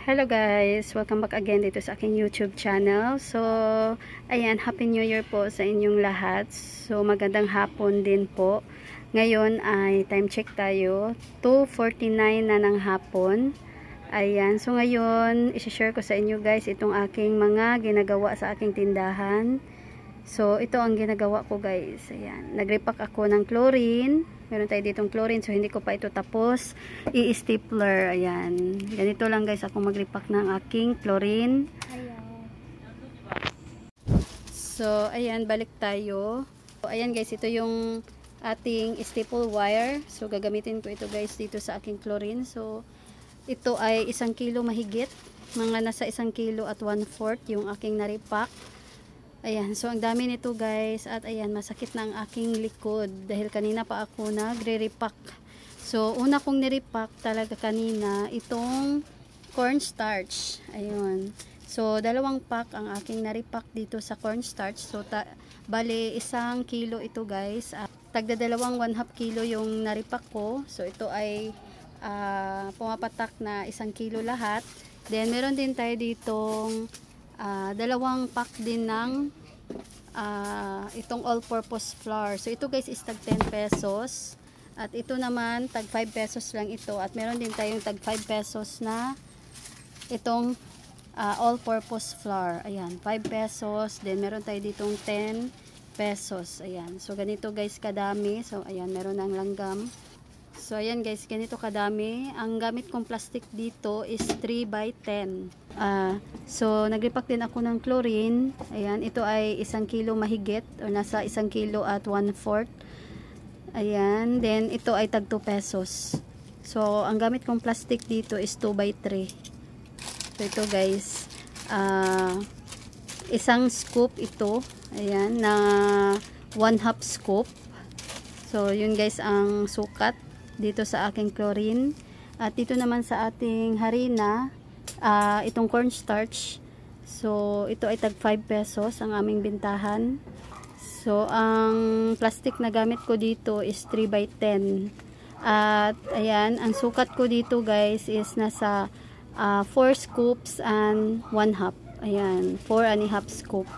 Hello guys, welcome back again dito sa aking YouTube channel. So, ayan, Happy New Year po sa inyong lahat. So, magandang hapon din po. Ngayon ay time check tayo, 2:49 na ng hapon. Ayan, so ngayon, isi-share ko sa inyo guys itong aking mga ginagawa sa aking tindahan. So, ito ang ginagawa ko guys. Ayan, nag-repack ako ng chlorine. Meron tayo ditong chlorine, so hindi ko pa ito tapos i-stapler. Ayan, ganito lang guys ako mag-repack ng aking chlorine. So, ayan, balik tayo. So, ayan guys, ito yung ating staple wire. So, gagamitin ko ito guys dito sa aking chlorine. So, ito ay 1 kilo mahigit. Mga nasa 1 kilo at 1/4 yung aking na-repack. Ayan, so ang dami nito guys, at ayan, masakit na ang aking likod dahil kanina pa ako nagre-repack. So, una kong ni-repack talaga kanina itong cornstarch. Ayun. So, 2 pack ang aking na-repack dito sa cornstarch. So, bale 1 kilo ito guys. Tagda 1/2 kilo yung na-repack ko. So, ito ay pumapatak na 1 kilo lahat. Then, meron din tayo ditong 2 pack din ng itong all-purpose flour. So, ito guys is tag 10 pesos. At ito naman, tag 5 pesos lang ito. At meron din tayong tag 5 pesos na itong all-purpose flour. Ayan, 5 pesos. Then, meron tayo ditong 10 pesos. Ayan. So, ganito guys kadami. So, ayan, meron ng langgam. So, ayan guys, ganito kadami. Ang gamit kong plastic dito is 3x10. So, nag-repack din ako ng chlorine. Ayan, ito ay 1 kilo mahigit o nasa 1 kilo at 1/4. Ayan, then ito ay tag 2 pesos. So, ang gamit kong plastic dito is 2x3. So, ito guys, 1 scoop ito. Ayan, na 1/2 scoop. So, yun guys ang sukat dito sa aking chlorine. At dito naman sa ating harina, itong cornstarch. So, ito ay tag 5 pesos ang aming bintahan. So, ang plastic na gamit ko dito is 3x10. At, ayan, ang sukat ko dito guys is nasa 4 scoops and 1/2. Ayan, 4.5 scoop.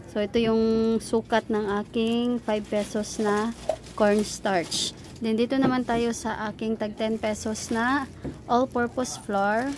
So, ito yung sukat ng aking 5 pesos na cornstarch. Then, dito naman tayo sa aking tag 10 pesos na all-purpose flour.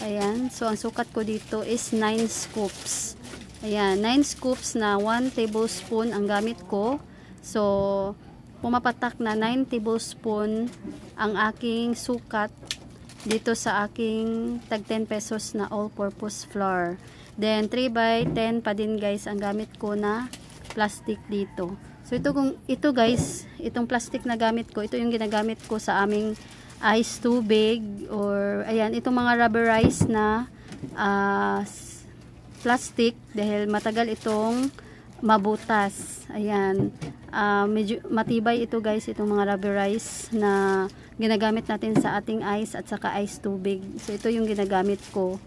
Ayan. So, ang sukat ko dito is 9 scoops. Ayan. 9 scoops na 1 tablespoon ang gamit ko. So, pumapatak na 9 tablespoon ang aking sukat dito sa aking tag 10 pesos na all-purpose flour. Then, 3x10 pa din guys ang gamit ko na plastic dito. So, ito guys, itong plastic na gamit ko, ito yung ginagamit ko sa aming ice tubig or, ayan, itong mga rubberized na plastic dahil matagal itong mabutas. Ayan, medyo matibay ito guys, itong mga rubberized na ginagamit natin sa ating ice at saka ice tubig. So, ito yung ginagamit ko.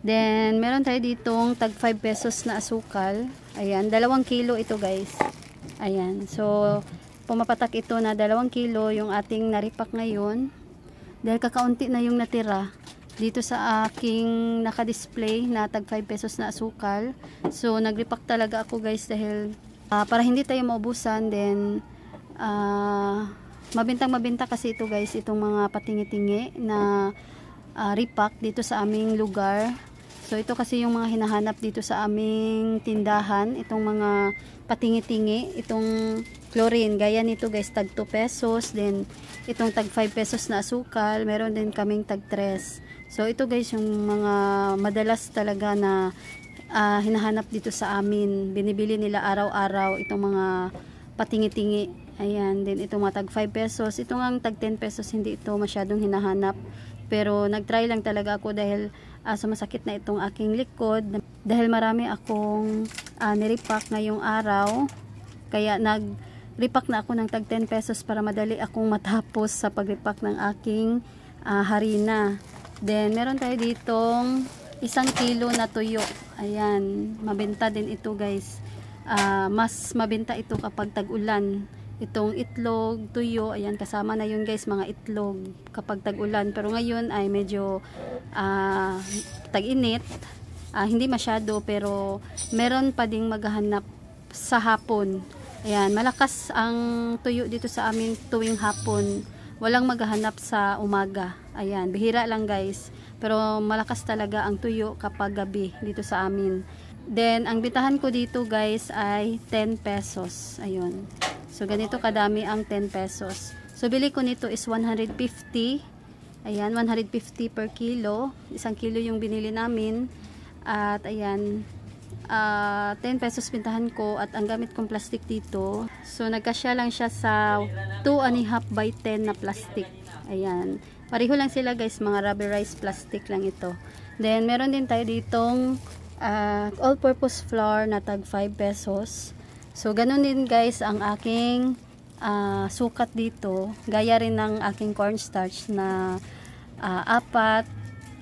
Then, meron tayo ditong tag 5 pesos na asukal. Ayan, 2 kilo ito guys. Ayan, so pumapatak ito na 2 kilo yung ating naripak ngayon. Dahil kakaunti na yung natira dito sa aking naka-display na tag 5 pesos na asukal. So nagripak talaga ako guys dahil para hindi tayo maubusan. Then mabintang-mabinta kasi ito guys, itong mga patingi-tingi na repack dito sa aming lugar. So, ito kasi yung mga hinahanap dito sa aming tindahan. Itong mga patingi-tingi. Itong chlorine. Gaya nito guys, tag 2 pesos. Then, itong tag 5 pesos na asukal. Meron din kaming tag 3. So, ito guys, yung mga madalas talaga na hinahanap dito sa amin. Binibili nila araw-araw itong mga patingi-tingi. Ayan, din ito mga tag 5 pesos. Ito nga tag 10 pesos, hindi ito masyadong hinahanap. Pero nagtry lang talaga ako dahil sumasakit na itong aking likod. Dahil marami akong niripak ngayong araw. Kaya nag-repack na ako ng tag 10 pesos para madali akong matapos sa pag-repack ng aking harina. Then, meron tayo ditong 1 kilo na tuyo. Ayan, mabenta din ito guys. Mas mabenta ito kapag tag-ulan. Itong itlog, tuyo, ayan, kasama na yun guys, mga itlog kapag tag-ulan. Pero ngayon ay medyo tag-init. Hindi masyado, pero meron pa ding maghahanap sa hapon. Ayan, malakas ang tuyo dito sa amin tuwing hapon. Walang maghahanap sa umaga. Ayan, bihira lang guys. Pero malakas talaga ang tuyo kapag gabi dito sa amin. Then, ang bitahan ko dito guys ay 10 pesos. Ayun. So, ganito kadami ang 10 pesos. So, bili ko nito is 150. Ayan, 150 per kilo. 1 kilo yung binili namin. At, ayan, 10 pesos bintahan ko. At ang gamit kong plastic dito. So, nagkasya lang siya sa 2.5 by 10 na plastic. Ayan. Pareho lang sila guys, mga rubberized plastic lang ito. Then, meron din tayo ditong all-purpose flour na tag 5 pesos. So, ganun din guys ang aking sukat dito. Gaya rin ng aking cornstarch na 4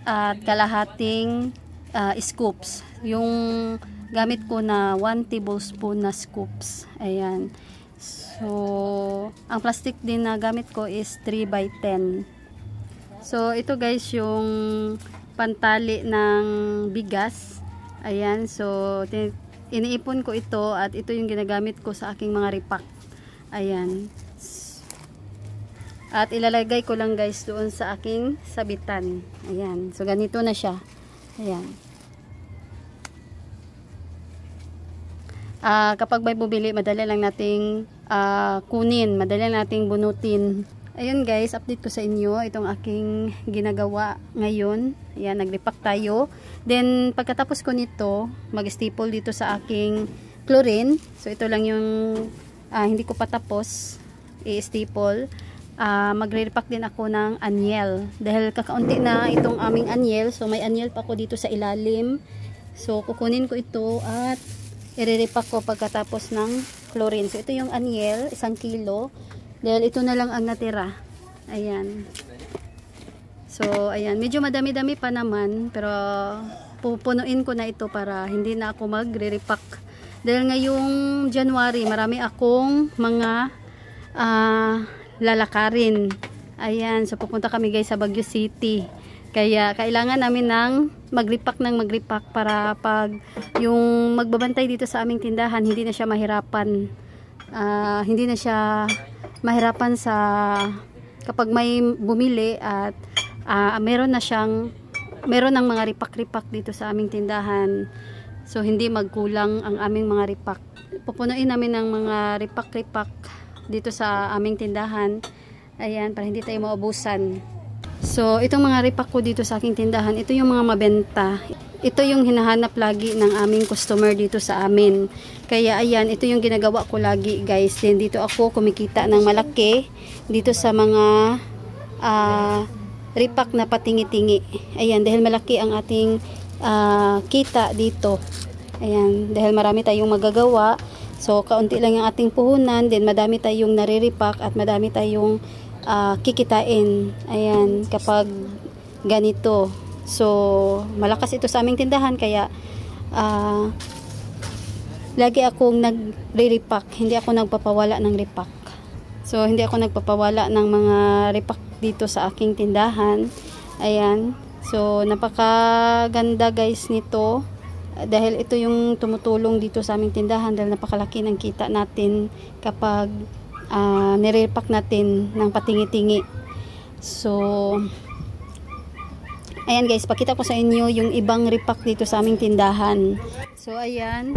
at kalahating scoops. Yung gamit ko na 1 tablespoon na scoops. Ayan. So, ang plastic din na gamit ko is 3 by 10. So, ito guys yung pantali ng bigas. Ayan. So, iniipon ko ito at ito yung ginagamit ko sa aking mga repack. Ayan. At ilalagay ko lang guys doon sa aking sabitan. Ayan. So, ganito na siya. Ayan. Kapag may bumili, madali lang nating kunin. Madali lang nating bunutin. Ayun guys, update ko sa inyo itong aking ginagawa ngayon. Ayan, nag-repack tayo. Then, pagkatapos ko nito, mag-staple dito sa aking chlorine. So, ito lang yung hindi ko patapos i-staple. Magre-repack din ako ng anyel. Dahil kakaunti na itong aming anyel. So, may anyel pa ako dito sa ilalim. So, kukunin ko ito at i-repack ko pagkatapos ng chlorine. So, ito yung anyel, 1 kilo. Dahil ito na lang ang natira. Ayan. So, ayan. Medyo madami-dami pa naman. Pero, pupunuin ko na ito para hindi na ako magre-repack. Dahil ngayong January, marami akong mga lalakarin. Ayan. So, pupunta kami guys sa Baguio City. Kaya, kailangan namin ng mag-repack para pag yung magbabantay dito sa aming tindahan, hindi na siya mahirapan. Hindi na siya mahirapan sa kapag may bumili at meron ng mga repack dito sa aming tindahan. So, hindi magkulang ang aming mga repack. Pupunuin namin ng mga repack dito sa aming tindahan. Ayan, para hindi tayo maubusan. So, itong mga repack ko dito sa aking tindahan, ito yung mga mabenta. Ito yung hinahanap lagi ng aming customer dito sa amin. Kaya ayan, ito yung ginagawa ko lagi guys. Then dito ako kumikita ng malaki dito sa mga repack na patingi-tingi. Ayan, dahil malaki ang ating kita dito. Ayan, dahil marami tayong magagawa. So, kaunti lang yung ating puhunan. Then madami tayong nare-repack at madami tayong kikitain. Ayan, kapag ganito. So, malakas ito sa aming tindahan kaya lagi akong nagre-repack. Hindi ako nagpapawala ng repack. So, hindi ako nagpapawala ng mga repack dito sa aking tindahan. Ayan. So, napakaganda guys nito. Dahil ito yung tumutulong dito sa aming tindahan dahil napakalaki ng kita natin kapag nire-repack natin ng patingi-tingi. So, ayan guys, pakita ko sa inyo yung ibang repack dito sa aming tindahan. So, ayan.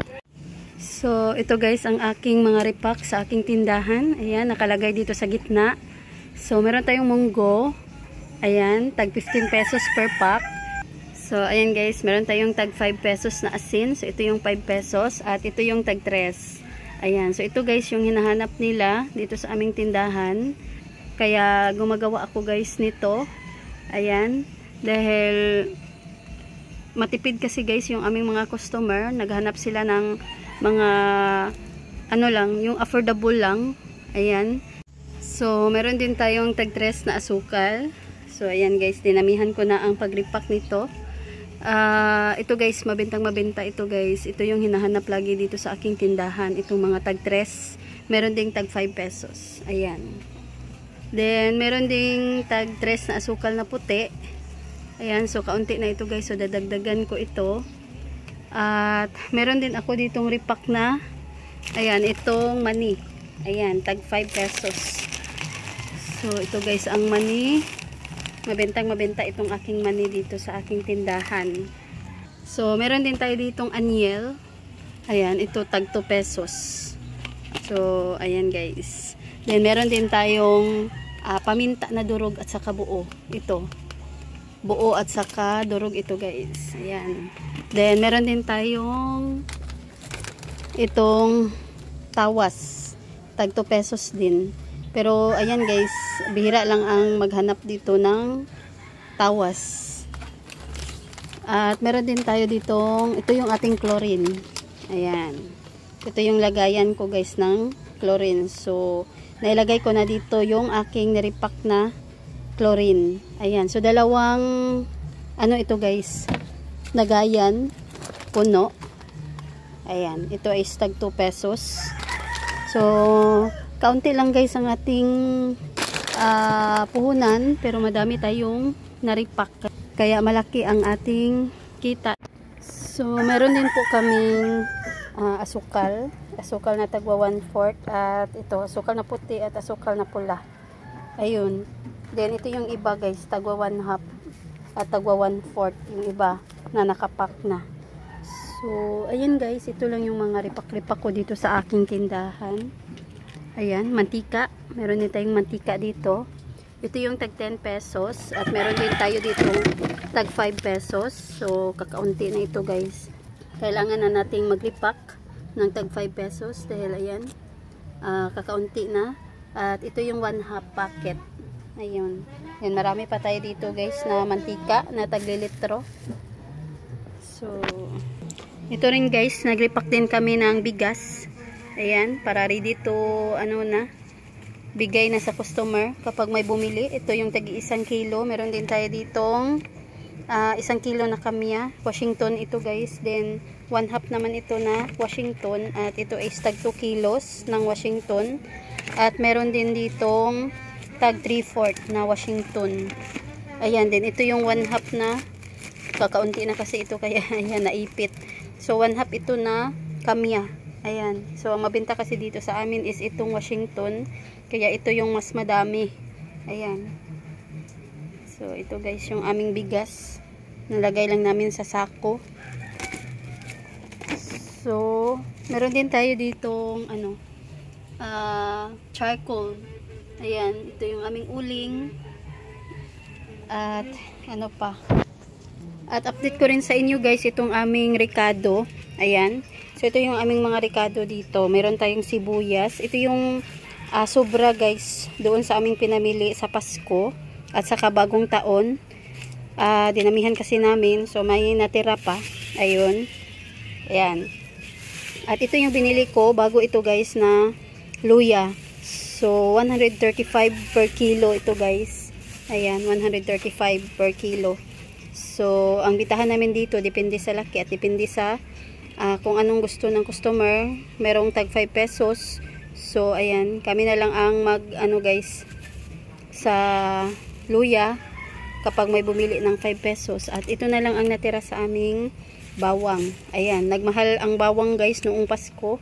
So, ito guys ang aking mga repack sa aking tindahan. Ayan, nakalagay dito sa gitna. So, meron tayong munggo. Ayan, tag 15 pesos per pack. So, ayan guys, meron tayong tag 5 pesos na asin. So, ito yung 5 pesos at ito yung tag 3. Ayan, so ito guys yung hinahanap nila dito sa aming tindahan. Kaya gumagawa ako guys nito. Ayan, dahil matipid kasi guys yung aming mga customer. Naghanap sila ng mga ano lang, yung affordable lang. Ayan. So, meron din tayong tag-3 na asukal. So, ayan guys, dinamihan ko na ang pag-repack nito. Ito guys, mabenta ito guys. Ito yung hinahanap lagi dito sa aking tindahan. Itong mga tag-3. Meron ding tag-5 pesos. Ayan. Then, meron ding tag-3 na asukal na puti. Ayan, so kaunti na ito guys. So, dadagdagan ko ito. At, meron din ako ditong repack na. Ayan, itong mani. Ayan, tag-5 pesos. So, ito guys, ang mani. Mabenta itong aking mani dito sa aking tindahan. So, meron din tayo ditong aniel. Ayan, ito tag 2 pesos. So, ayan guys. Then, meron din tayong paminta na durog at saka buo. Ito. Buo at saka durog ito guys. Ayan. Then, meron din tayong itong tawas. Tag 2 pesos din. Pero, ayan guys, bihira lang ang maghanap dito ng tawas. At meron din tayo ditong, ito yung ating chlorine. Ayan. Ito yung lagayan ko guys ng chlorine. So, nailagay ko na dito yung aking nirepack na chlorine. Ayan. So, dalawang, ano ito guys, lagayan, puno. Ayan. Ito ay tag 2 pesos. So, kaunti lang guys ang ating puhunan, pero madami tayong naripak. Kaya malaki ang ating kita. So, meron din po kaming asukal. Asukal na tagwa 1/4 at ito, asukal na puti at asukal na pula. Ayun. Then, ito yung iba guys, tagwa 1/2 at tagwa 1/4 yung iba na nakapak na. So, ayun guys, ito lang yung mga ripak-ripak ko dito sa aking tindahan. Ayan, mantika. Meron din tayong mantika dito. Ito yung tag 10 pesos. At meron din tayo dito tag 5 pesos. So, kakaunti na ito guys. Kailangan na nating mag-repack ng tag 5 pesos. Dahil ayan, kakaunti na. At ito yung 1/2 packet. Ayun. Yan, marami pa tayo dito guys na mantika na tag litro. So, ito rin guys, nag-repack din kami ng bigas. Ayan, para ready to, ano na, bigay na sa customer kapag may bumili. Ito yung tagi 1 kilo. Meron din tayo ditong 1 kilo na kamya. Washington ito guys. Then, 1/2 naman ito na Washington. At ito ay tag 2 kilos ng Washington. At meron din ditong tag 3/4 na Washington. Ayan din, ito yung 1/2 na. Kakaunti na kasi ito kaya ayan, naipit. So, 1/2 ito na kamya. Ayan. So, ang mabenta kasi dito sa amin is itong Washington. Kaya ito yung mas madami. Ayan. So, ito guys yung aming bigas. Nalagay lang namin sa sako. So, meron din tayo ditong ano, charcoal. Ayan. Ito yung aming uling. At ano pa. At update ko rin sa inyo guys itong aming ricado. Ayan. So, ito yung aming mga ricado dito. Meron tayong sibuyas. Ito yung sobra guys. Doon sa aming pinamili sa Pasko. At saka bagong taon. Dinamihan kasi namin. So, may natira pa. Ayun. Ayan. At ito yung binili ko. Bago ito guys na luya. So, 135 per kilo ito guys. Ayan. 135 per kilo. So, ang bitahan namin dito, depende sa laki at depende sa kung anong gusto ng customer. Merong tag 5 pesos. So, ayan, kami na lang ang ano guys, sa luya kapag may bumili ng 5 pesos. At ito na lang ang natira sa aming bawang. Ayan, nagmahal ang bawang guys noong Pasko.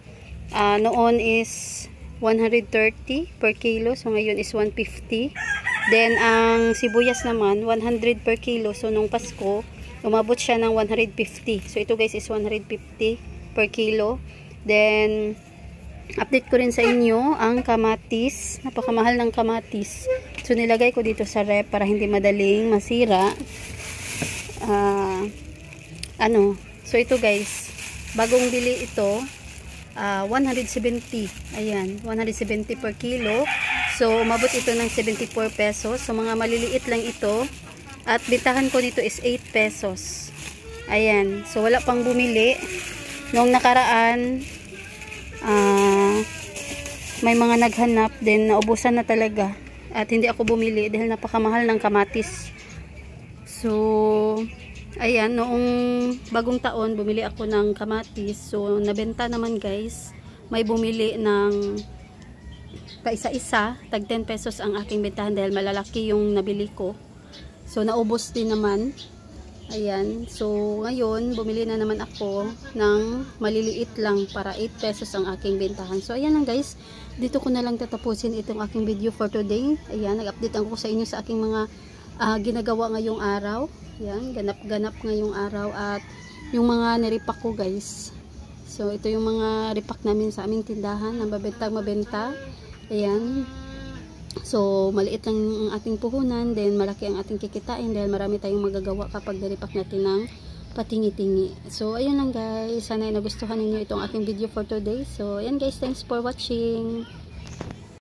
Noon is 130 per kilo. So, ngayon is 150. Then, ang sibuyas naman, 100 per kilo. So, nung Pasko, umabot siya ng 150. So, ito guys is 150 per kilo. Then, update ko rin sa inyo ang kamatis. Napakamahal ng kamatis. So, nilagay ko dito sa rep para hindi madaling masira. So, ito guys, bagong bili ito. 170. Ayan, 170 per kilo. So, umabot ito ng 74 pesos. So, mga maliliit lang ito. At bentahan ko dito is 8 pesos. Ayan. So, wala pang bumili. Noong nakaraan, may mga naghanap din. Naubusan na talaga. At hindi ako bumili dahil napakamahal ng kamatis. So, ayan, noong bagong taon, bumili ako ng kamatis. So, nabenta naman guys. May bumili ng paisa-isa. Tag 10 pesos ang aking bentahan dahil malalaki yung nabili ko. So, naubos din naman. Ayan. So, ngayon, bumili na naman ako ng maliliit lang para 8 pesos ang aking bentahan. So, ayan lang guys. Dito ko na lang tatapusin itong aking video for today. Ayan, nag-update ako sa inyo sa aking mga ginagawa ngayong araw. Yan, ganap-ganap ngayong araw at yung mga niripak ko guys. So, ito yung mga ripak namin sa aming tindahan na mabenta. Ayan. So, maliit lang ang ating puhunan, then malaki ang ating kikitain dahil marami tayong magagawa kapag niripak natin ng patingi-tingi. So, ayun lang guys. Sana ay nagustuhan ninyo itong aking video for today. So, ayan guys, thanks for watching.